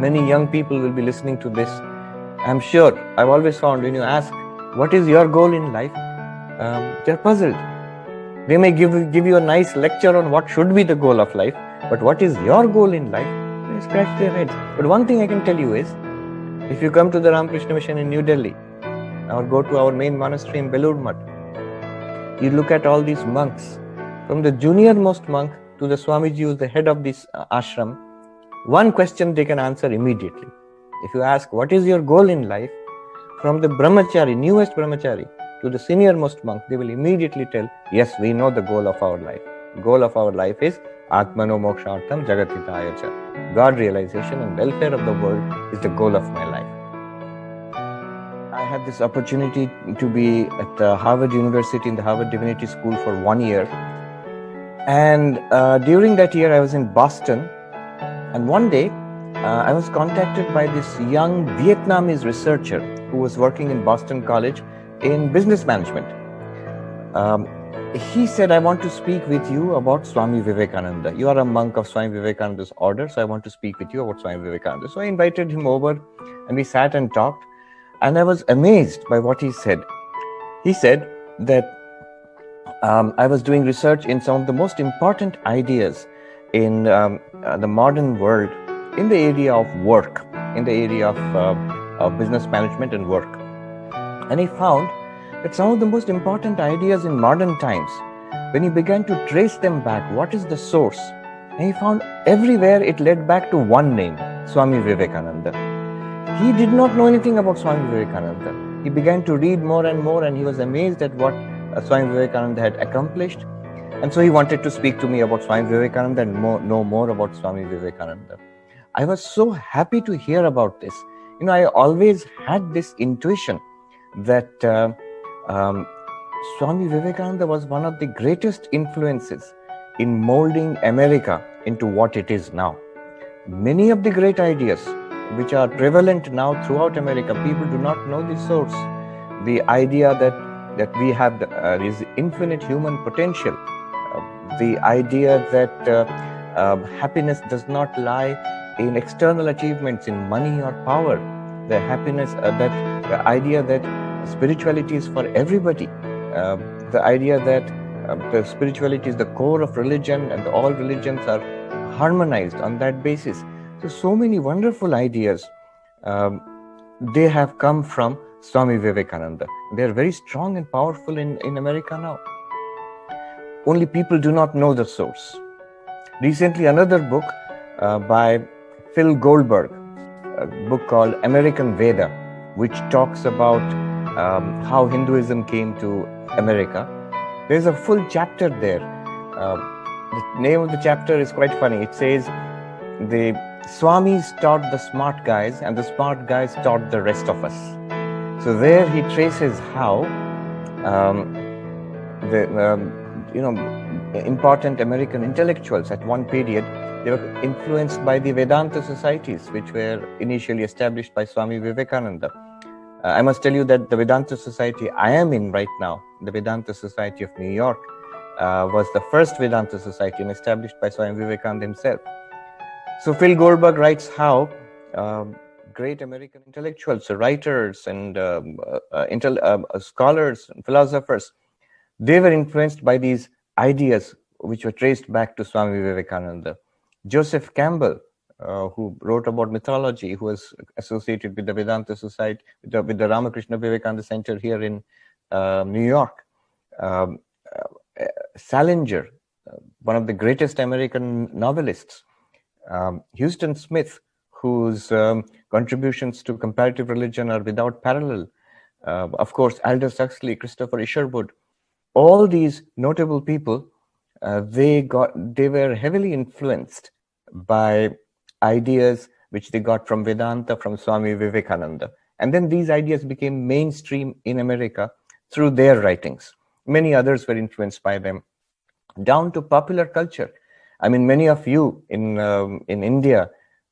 Many young people will be listening to this. I'm sure, I've always found when you ask, what is your goal in life? They're puzzled. They may give you a nice lecture on what should be the goal of life, but what is your goal in life? They scratch their heads. But one thing I can tell you is, if you come to the Ramakrishna Mission in New Delhi, or go to our main monastery in Belur Math, you look at all these monks, from the junior most monk to the Swamiji who is the head of this ashram, one question they can answer immediately. If you ask, what is your goal in life? From the brahmachari, newest brahmachari, to the senior most monk, they will immediately tell, yes, we know the goal of our life. The goal of our life is Atmano Mokshartham Jagatitaya Cha. God realization and welfare of the world is the goal of my life. I had this opportunity to be at Harvard University in the Harvard Divinity School for 1 year. And during that year, I was in Boston. And one day, I was contacted by this young Vietnamese researcher who was working in Boston College in business management. He said, I want to speak with you about Swami Vivekananda. You are a monk of Swami Vivekananda's order, so I want to speak with you about Swami Vivekananda. So I invited him over and we sat and talked. And I was amazed by what he said. He said that I was doing research in some of the most important ideas in the modern world in the area of work, in the area of business management and work. And he found that some of the most important ideas in modern times, when he began to trace them back, what is the source? And he found everywhere it led back to one name, Swami Vivekananda. He did not know anything about Swami Vivekananda. He began to read more and he was amazed at what Swami Vivekananda had accomplished. And so he wanted to speak to me about Swami Vivekananda and know more about Swami Vivekananda. I was so happy to hear about this. You know, I always had this intuition that Swami Vivekananda was one of the greatest influences in molding America into what it is now. Many of the great ideas which are prevalent now throughout America, people do not know the source. The idea that we have is infinite human potential. The idea that happiness does not lie in external achievements, in money or power. The idea that spirituality is for everybody. The idea that the spirituality is the core of religion and all religions are harmonized on that basis. So many wonderful ideas, they have come from Swami Vivekananda. They are very strong and powerful in America now. Only people do not know the source. Recently, another book by Phil Goldberg, a book called American Veda, which talks about how Hinduism came to America. There's a full chapter there. The name of the chapter is quite funny. It says, the Swamis taught the smart guys and the smart guys taught the rest of us. So there he traces how important American intellectuals at one period, they were influenced by the Vedanta societies, which were initially established by Swami Vivekananda. I must tell you that the Vedanta society I am in right now, the Vedanta Society of New York, was the first Vedanta society and established by Swami Vivekananda himself. So Phil Goldberg writes how great American intellectuals, writers, and scholars, and philosophers, they were influenced by these ideas which were traced back to Swami Vivekananda. Joseph Campbell, who wrote about mythology, who was associated with the Vedanta Society, with the Ramakrishna Vivekananda Center here in New York. Salinger, one of the greatest American novelists. Houston Smith, whose contributions to comparative religion are without parallel. Of course, Aldous Huxley, Christopher Isherwood. All these notable people, they were heavily influenced by ideas which they got from Vedanta, from Swami Vivekananda. And then these ideas became mainstream in America through their writings. Many others were influenced by them, down to popular culture. I mean, many of you in India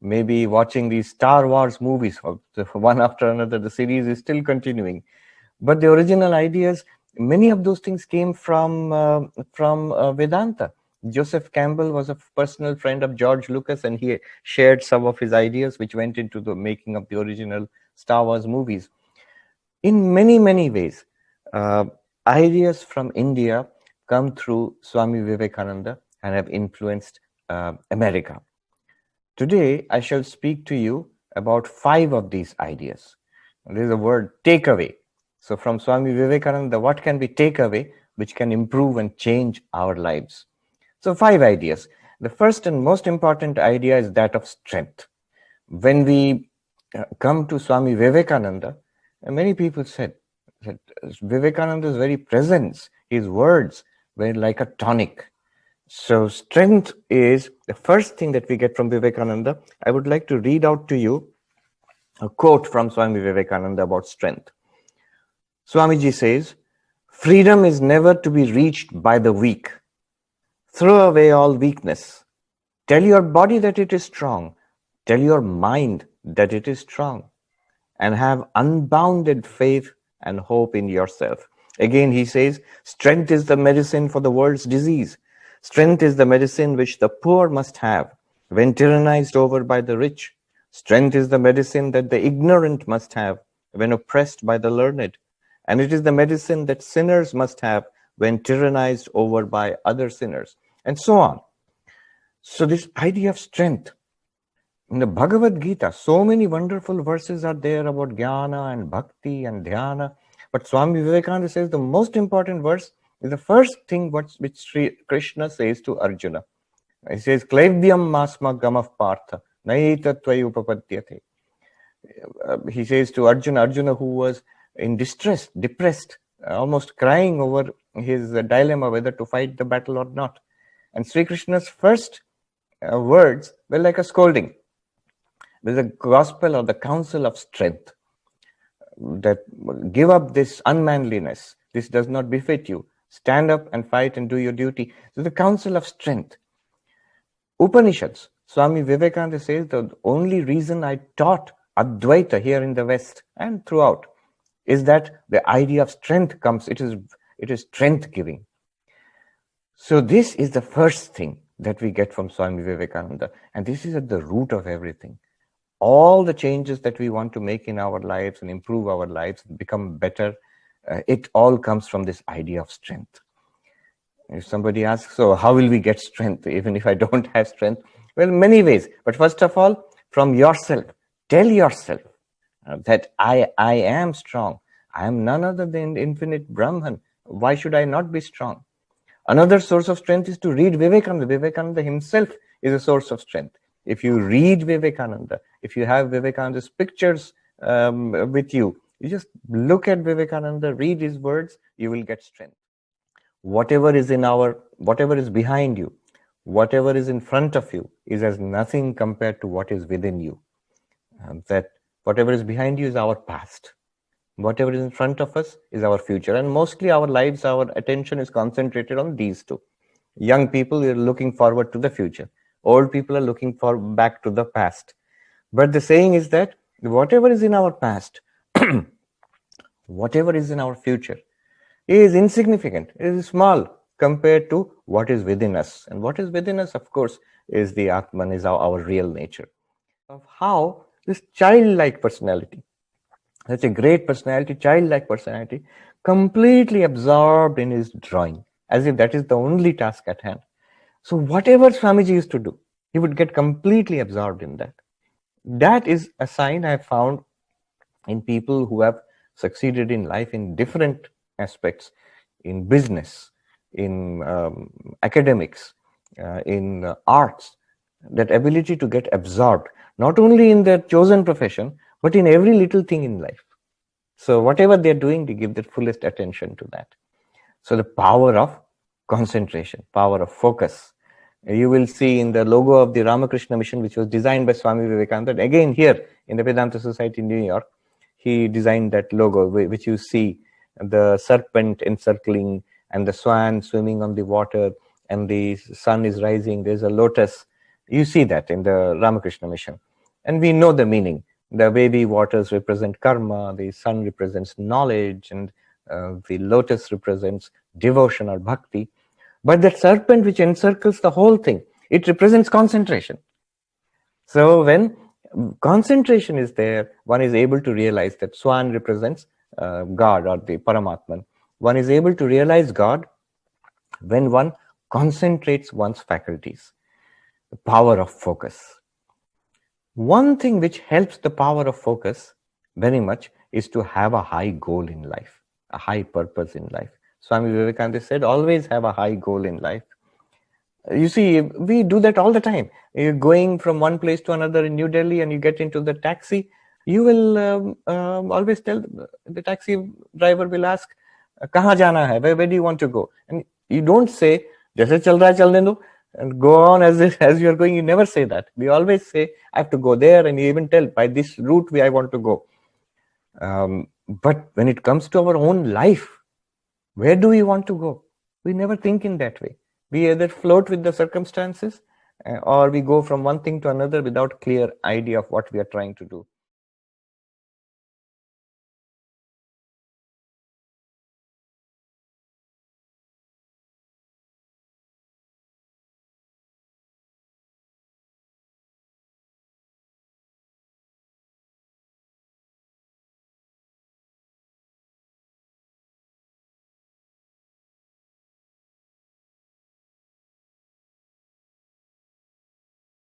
may be watching these Star Wars movies, one after another. The series is still continuing. But the original ideas, many of those things came from Vedanta. Joseph Campbell was a personal friend of George Lucas, and he shared some of his ideas which went into the making of the original Star Wars movies. In many, many ways, uh, ideas from India come through Swami Vivekananda and have influenced America. Today, I shall speak to you about 5 of these ideas. There is a word takeaway. So, from Swami Vivekananda, what can we take away which can improve and change our lives? So, 5 ideas. The first and most important idea is that of strength. When we come to Swami Vivekananda, many people said that Vivekananda's very presence, his words were like a tonic. So strength is the first thing that we get from Vivekananda. I would like to read out to you a quote from Swami Vivekananda about strength. Swamiji says, "Freedom is never to be reached by the weak. Throw away all weakness. Tell your body that it is strong. Tell your mind that it is strong. And have unbounded faith and hope in yourself." Again, he says, "Strength is the medicine for the world's disease. Strength is the medicine which the poor must have when tyrannized over by the rich. Strength is the medicine that the ignorant must have when oppressed by the learned. And it is the medicine that sinners must have when tyrannized over by other sinners." And so on. So this idea of strength, in the Bhagavad Gita, so many wonderful verses are there about jnana and bhakti and dhyana. But Swami Vivekananda says the most important verse is the first thing which Sri Krishna says to Arjuna. He says, "Klevyam masma gamav partha, naita tvai upapadyate." He says to Arjuna who was in distress, depressed, almost crying over his dilemma whether to fight the battle or not. And Sri Krishna's first words were like a scolding. There's a gospel or the counsel of strength, that give up this unmanliness. This does not befit you. Stand up and fight and do your duty. So the counsel of strength. Upanishads, Swami Vivekananda says the only reason I taught Advaita here in the West and throughout is that the idea of strength comes. It is strength giving. So this is the first thing that we get from Swami Vivekananda, and this is at the root of everything. All the changes that we want to make in our lives and improve our lives, become better, it all comes from this idea of strength. If somebody asks, so how will we get strength even if I don't have strength? Well, many ways. But first of all, from yourself. Tell yourself that I am strong. I am none other than infinite Brahman. Why should I not be strong? Another source of strength is to read Vivekananda. Vivekananda himself is a source of strength. If you read Vivekananda, if you have Vivekananda's pictures with you, you just look at Vivekananda, read his words, you will get strength. Whatever is behind you, whatever is in front of you is as nothing compared to what is within you. That whatever is behind you is our past. Whatever is in front of us is our future. And mostly our lives, our attention is concentrated on these two. Young people are looking forward to the future. Old people are looking back to the past. But the saying is that whatever is in our past, whatever is in our future, is insignificant, it is small compared to what is within us. And what is within us, of course, is the Atman, is our real nature. Of how this childlike personality, such a great personality, childlike personality, completely absorbed in his drawing, as if that is the only task at hand. So whatever Swamiji used to do, he would get completely absorbed in that. That is a sign I have found in people who have succeeded in life in different aspects, in business, in academics, in arts, that ability to get absorbed, not only in their chosen profession, but in every little thing in life. So whatever they're doing, they give their fullest attention to that. So the power of concentration, power of focus. You will see in the logo of the Ramakrishna Mission, which was designed by Swami Vivekananda, again here in the Vedanta Society in New York, he designed that logo, which you see the serpent encircling and the swan swimming on the water and the sun is rising, there's a lotus. You see that in the Ramakrishna Mission. And we know the meaning. The wavy waters represent karma, the sun represents knowledge, and the lotus represents devotion or bhakti. But that serpent which encircles the whole thing, it represents concentration. So when concentration is there, one is able to realize that swan represents God or the Paramatman. One is able to realize God when one concentrates one's faculties, the power of focus. One thing which helps the power of focus very much is to have a high goal in life, a high purpose in life. Swami Vivekananda said, always have a high goal in life. You see, we do that all the time. You're going from one place to another in New Delhi and you get into the taxi, you will always tell the taxi driver will ask, kahan jana hai? Where do you want to go? And you don't say, jaise chal raha hai, chalne do, and go on as you're going. You never say that. We always say, I have to go there, and you even tell, by this route I want to go. But when it comes to our own life, where do we want to go? We never think in that way. We either float with the circumstances or we go from one thing to another without clear idea of what we are trying to do.